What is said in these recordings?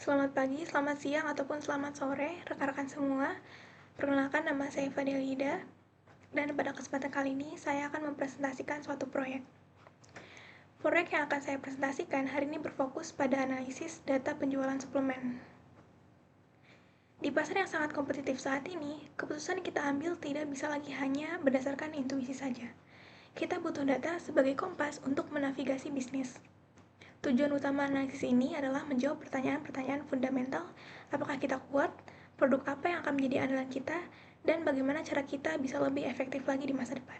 Selamat pagi, selamat siang, ataupun selamat sore, rekan-rekan semua. Perkenalkan, nama saya Fadilida, dan pada kesempatan kali ini saya akan mempresentasikan suatu proyek. Proyek yang akan saya presentasikan hari ini berfokus pada analisis data penjualan suplemen. Di pasar yang sangat kompetitif saat ini, keputusan yang kita ambil tidak bisa lagi hanya berdasarkan intuisi saja. Kita butuh data sebagai kompas untuk menavigasi bisnis. Tujuan utama analisis ini adalah menjawab pertanyaan-pertanyaan fundamental, apakah kita kuat, produk apa yang akan menjadi andalan kita, dan bagaimana cara kita bisa lebih efektif lagi di masa depan.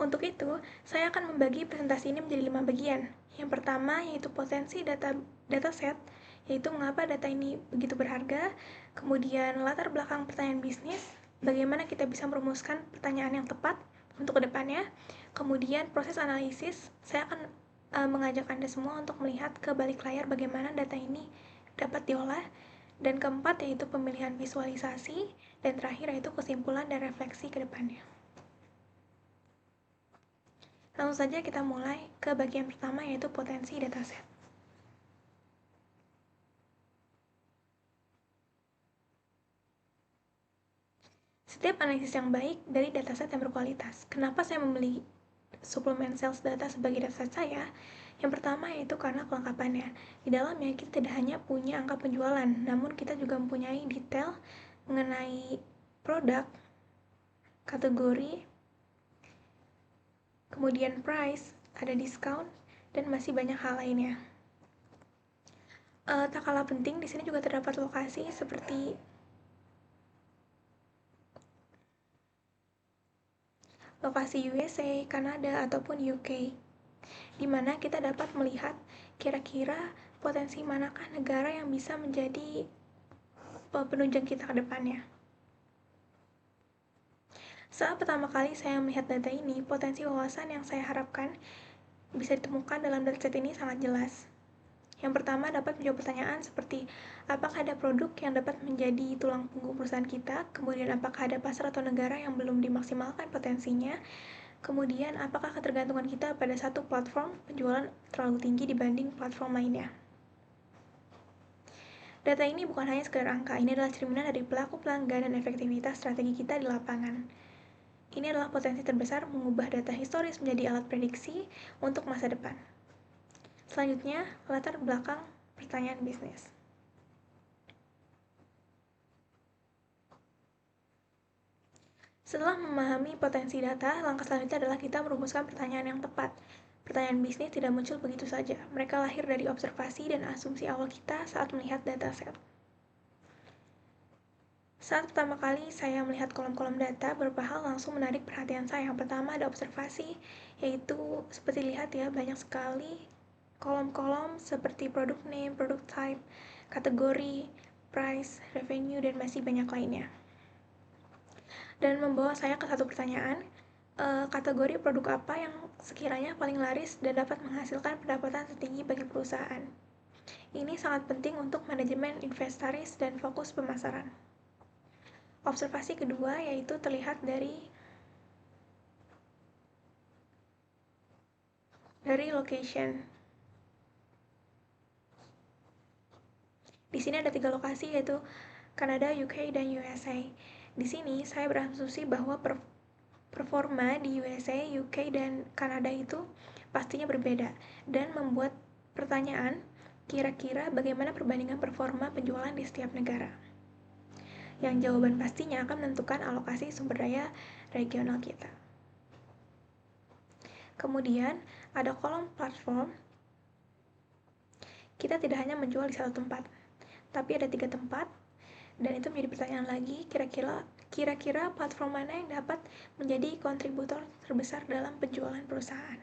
Untuk itu, saya akan membagi presentasi ini menjadi 5 bagian. Yang pertama yaitu potensi dataset, yaitu mengapa data ini begitu berharga, kemudian latar belakang pertanyaan bisnis, bagaimana kita bisa merumuskan pertanyaan yang tepat untuk kedepannya, kemudian proses analisis. Saya akan mengajak Anda semua untuk melihat ke balik layar bagaimana data ini dapat diolah, dan keempat yaitu pemilihan visualisasi, dan terakhir yaitu kesimpulan dan refleksi ke depannya. Langsung saja kita mulai ke bagian pertama yaitu potensi dataset. Setiap analisis yang baik dari dataset yang berkualitas. Kenapa saya memilih suplemen sales data sebagai dataset saya? Yang pertama yaitu karena kelengkapannya. Di dalamnya kita tidak hanya punya angka penjualan, namun kita juga mempunyai detail mengenai produk, kategori, kemudian price, ada diskon, dan masih banyak hal lainnya. Tak kalah penting, di sini juga terdapat lokasi seperti lokasi USA, Kanada, ataupun UK, di mana kita dapat melihat kira-kira potensi manakah negara yang bisa menjadi penunjang kita ke depannya. Saat pertama kali saya melihat data ini, potensi wawasan yang saya harapkan bisa ditemukan dalam dataset ini sangat jelas. Yang pertama dapat menjawab pertanyaan seperti apakah ada produk yang dapat menjadi tulang punggung perusahaan kita, kemudian apakah ada pasar atau negara yang belum dimaksimalkan potensinya, kemudian apakah ketergantungan kita pada satu platform penjualan terlalu tinggi dibanding platform lainnya. Data ini bukan hanya sekedar angka, ini adalah cerminan dari pelaku pelanggan dan efektivitas strategi kita di lapangan. Ini adalah potensi terbesar mengubah data historis menjadi alat prediksi untuk masa depan. Selanjutnya, latar belakang pertanyaan bisnis. Setelah memahami potensi data, langkah selanjutnya adalah kita merumuskan pertanyaan yang tepat. Pertanyaan bisnis tidak muncul begitu saja. Mereka lahir dari observasi dan asumsi awal kita saat melihat dataset. Saat pertama kali saya melihat kolom-kolom data, beberapa hal langsung menarik perhatian saya. Yang pertama ada observasi, yaitu seperti lihat ya, banyak sekali kolom-kolom seperti product name, product type, kategori, price, revenue, dan masih banyak lainnya. Dan membawa saya ke satu pertanyaan, kategori produk apa yang sekiranya paling laris dan dapat menghasilkan pendapatan tertinggi bagi perusahaan. Ini sangat penting untuk manajemen inventaris dan fokus pemasaran. Observasi kedua yaitu terlihat dari location. Di sini ada 3 lokasi yaitu Kanada, UK, dan USA. Di sini saya berasumsi bahwa performa di USA, UK, dan Kanada itu pastinya berbeda dan membuat pertanyaan kira-kira bagaimana perbandingan performa penjualan di setiap negara. Yang jawaban pastinya akan menentukan alokasi sumber daya regional kita. Kemudian ada kolom platform. Kita tidak hanya menjual di satu tempat, tapi ada 3 tempat, dan itu menjadi pertanyaan lagi, kira-kira platform mana yang dapat menjadi kontributor terbesar dalam penjualan perusahaan.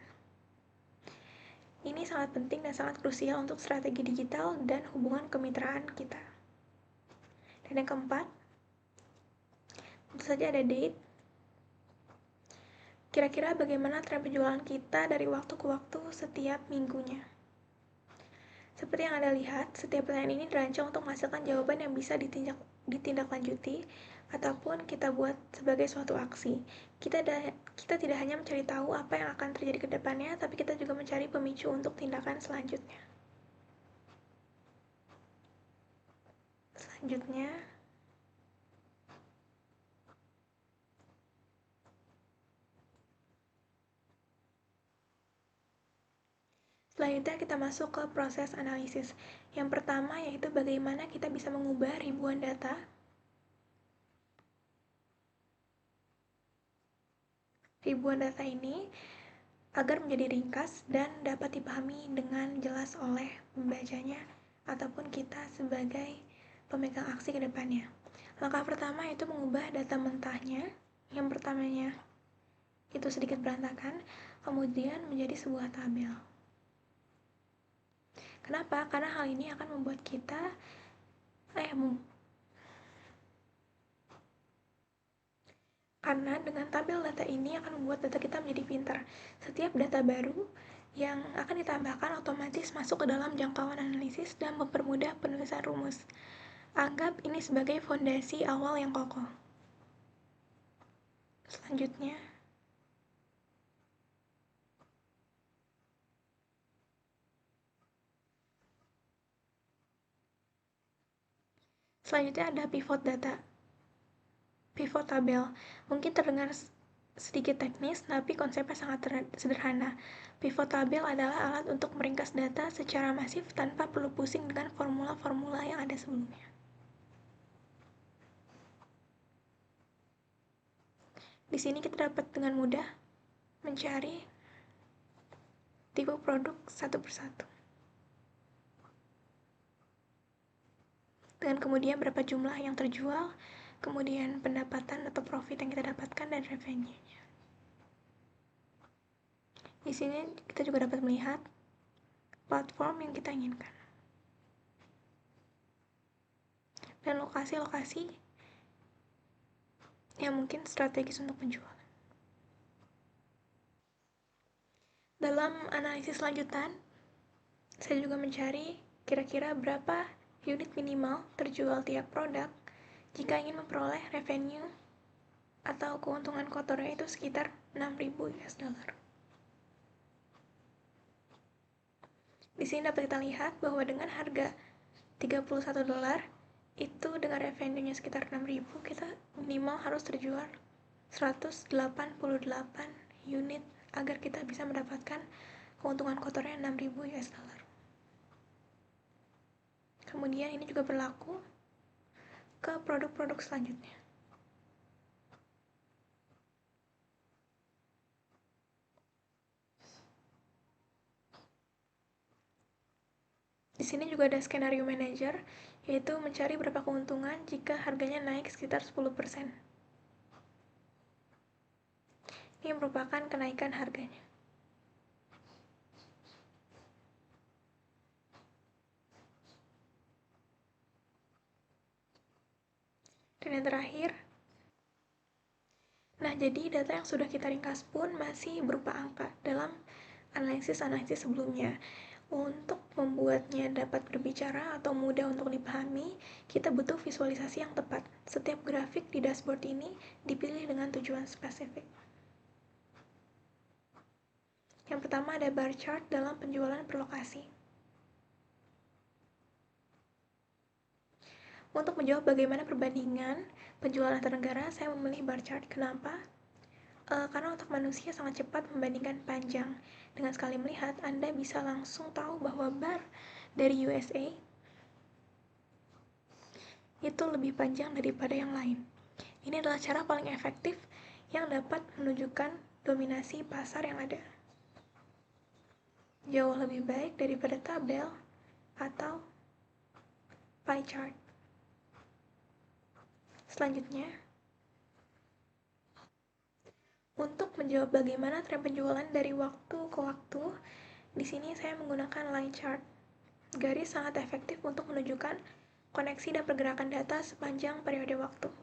Ini sangat penting dan sangat krusial untuk strategi digital dan hubungan kemitraan kita. Dan yang keempat, tentu saja ada date. Kira-kira bagaimana tren penjualan kita dari waktu ke waktu setiap minggunya. Seperti yang Anda lihat, setiap pertanyaan ini dirancang untuk menghasilkan jawaban yang bisa ditindaklanjuti ataupun kita buat sebagai suatu aksi. Kita tidak hanya mencari tahu apa yang akan terjadi ke depannya, tapi kita juga mencari pemicu untuk tindakan selanjutnya. Selanjutnya, kita masuk ke proses analisis. Yang pertama yaitu bagaimana kita bisa mengubah ribuan data ini agar menjadi ringkas dan dapat dipahami dengan jelas oleh pembacanya ataupun kita sebagai pemegang aksi ke depannya. Langkah pertama yaitu mengubah data mentahnya. Yang pertamanya itu sedikit berantakan, kemudian menjadi sebuah tabel. Kenapa? Karena hal ini akan membuat kita karena dengan tabel data ini akan membuat data kita menjadi pintar. Setiap data baru yang akan ditambahkan otomatis masuk ke dalam jangkauan analisis dan mempermudah penulisan rumus. Anggap ini sebagai fondasi awal yang kokoh. Selanjutnya ada pivot data. Pivot tabel. Mungkin terdengar sedikit teknis, tapi konsepnya sangat sederhana. Pivot tabel adalah alat untuk meringkas data secara masif tanpa perlu pusing dengan formula-formula yang ada sebelumnya. Di sini kita dapat dengan mudah mencari tipe produk satu persatu. Dengan kemudian berapa jumlah yang terjual, kemudian pendapatan atau profit yang kita dapatkan dan revenue-nya. Di sini kita juga dapat melihat platform yang kita inginkan dan lokasi-lokasi yang mungkin strategis untuk penjualan. Dalam analisis lanjutan, saya juga mencari kira-kira berapa unit minimal terjual tiap produk jika ingin memperoleh revenue atau keuntungan kotornya itu sekitar 6.000 US dollar. Di sini dapat kita lihat bahwa dengan harga 31 dolar itu dengan revenue-nya sekitar 6.000, kita minimal harus terjual 188 unit agar kita bisa mendapatkan keuntungan kotornya 6.000 US dollar. Kemudian ini juga berlaku ke produk-produk selanjutnya. Di sini juga ada skenario manager, yaitu mencari berapa keuntungan jika harganya naik sekitar 10%. Ini merupakan kenaikan harganya. Dan yang terakhir, jadi data yang sudah kita ringkas pun masih berupa angka dalam analisis-analisis sebelumnya. Untuk membuatnya dapat berbicara atau mudah untuk dipahami, kita butuh visualisasi yang tepat. Setiap grafik di dashboard ini dipilih dengan tujuan spesifik. Yang pertama ada bar chart dalam penjualan per lokasi. Untuk menjawab bagaimana perbandingan penjualan antar negara, saya memilih bar chart. Kenapa? Karena otak manusia sangat cepat membandingkan panjang. Dengan sekali melihat, Anda bisa langsung tahu bahwa bar dari USA itu lebih panjang daripada yang lain. Ini adalah cara paling efektif yang dapat menunjukkan dominasi pasar yang ada. Jauh lebih baik daripada tabel atau pie chart. Selanjutnya, untuk menjawab bagaimana tren penjualan dari waktu ke waktu, di sini saya menggunakan line chart. Garis sangat efektif untuk menunjukkan koneksi dan pergerakan data sepanjang periode waktu.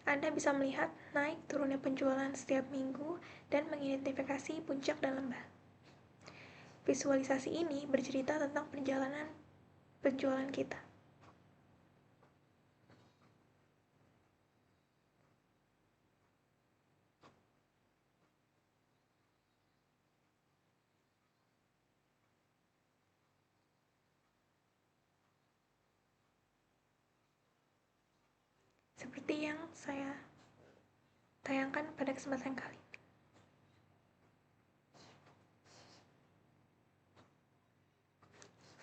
Anda bisa melihat naik turunnya penjualan setiap minggu dan mengidentifikasi puncak dan lembah. Visualisasi ini bercerita tentang perjalanan penjualan kita. seperti yang saya tayangkan pada kesempatan kali ini.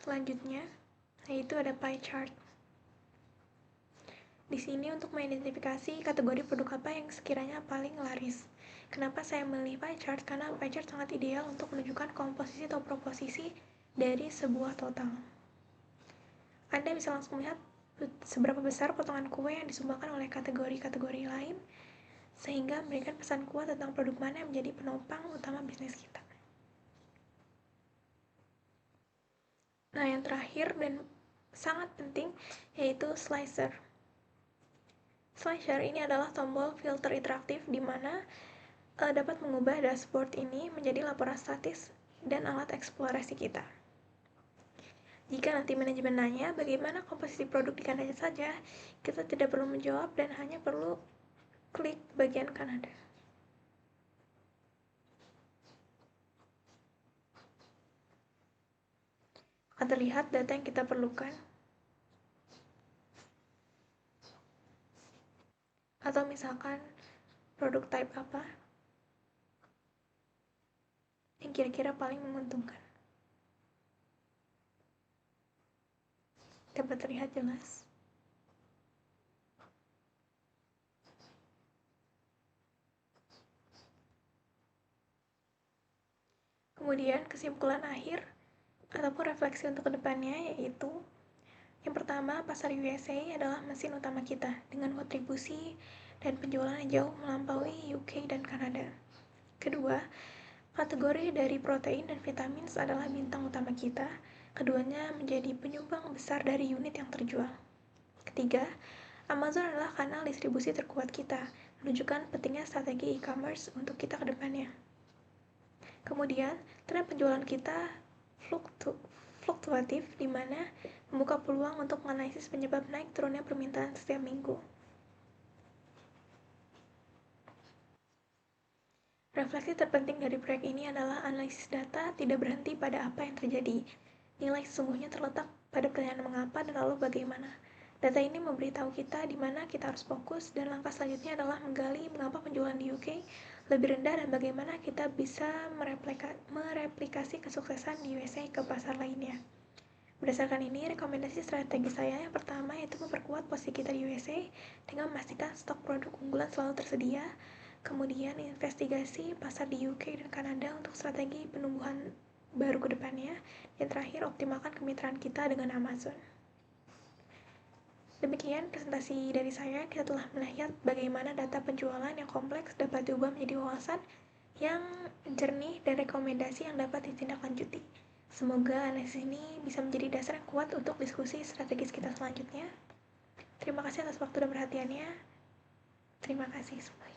Selanjutnya, yaitu ada pie chart. Di sini untuk mengidentifikasi kategori produk apa yang sekiranya paling laris. Kenapa saya memilih pie chart? Karena pie chart sangat ideal untuk menunjukkan komposisi atau proposisi dari sebuah total. Anda bisa langsung melihat seberapa besar potongan kue yang disumbangkan oleh kategori-kategori lain, sehingga memberikan pesan kuat tentang produk mana yang menjadi penopang utama bisnis kita. Nah, yang terakhir dan sangat penting yaitu slicer. Slicer ini adalah tombol filter interaktif di mana dapat mengubah dashboard ini menjadi laporan statis dan alat eksplorasi kita. Jika nanti manajemen nanya bagaimana komposisi produk di Kanada saja, kita tidak perlu menjawab dan hanya perlu klik bagian Kanada. Akan terlihat data yang kita perlukan. Atau misalkan produk type apa yang kira-kira paling menguntungkan. Dapat terlihat jelas. Kemudian kesimpulan akhir ataupun refleksi untuk kedepannya yaitu yang pertama, pasar USA adalah mesin utama kita dengan kontribusi dan penjualan yang jauh melampaui UK dan Kanada. Kedua, kategori dari protein dan vitamin adalah bintang utama kita. Keduanya menjadi penyumbang besar dari unit yang terjual. Ketiga, Amazon adalah kanal distribusi terkuat kita, menunjukkan pentingnya strategi e-commerce untuk kita ke depannya. Kemudian, tren penjualan kita fluktuatif di mana membuka peluang untuk menganalisis penyebab naik turunnya permintaan setiap minggu. Refleksi terpenting dari proyek ini adalah analisis data tidak berhenti pada apa yang terjadi. Nilai sesungguhnya terletak pada pertanyaan mengapa dan lalu bagaimana. Data ini memberitahu kita di mana kita harus fokus dan langkah selanjutnya adalah menggali mengapa penjualan di UK lebih rendah dan bagaimana kita bisa mereplikasi kesuksesan di USA ke pasar lainnya. Berdasarkan ini, rekomendasi strategi saya yang pertama yaitu memperkuat posisi kita di USA dengan memastikan stok produk unggulan selalu tersedia. Kemudian investigasi pasar di UK dan Kanada untuk strategi penumbuhan baru ke depannya. Dan terakhir, optimalkan kemitraan kita dengan Amazon. Demikian presentasi dari saya. Kita telah melihat bagaimana data penjualan yang kompleks dapat diubah menjadi wawasan yang jernih dan rekomendasi yang dapat ditindaklanjuti. Semoga analisis ini bisa menjadi dasar yang kuat untuk diskusi strategis kita selanjutnya. Terima kasih atas waktu dan perhatiannya. Terima kasih semuanya.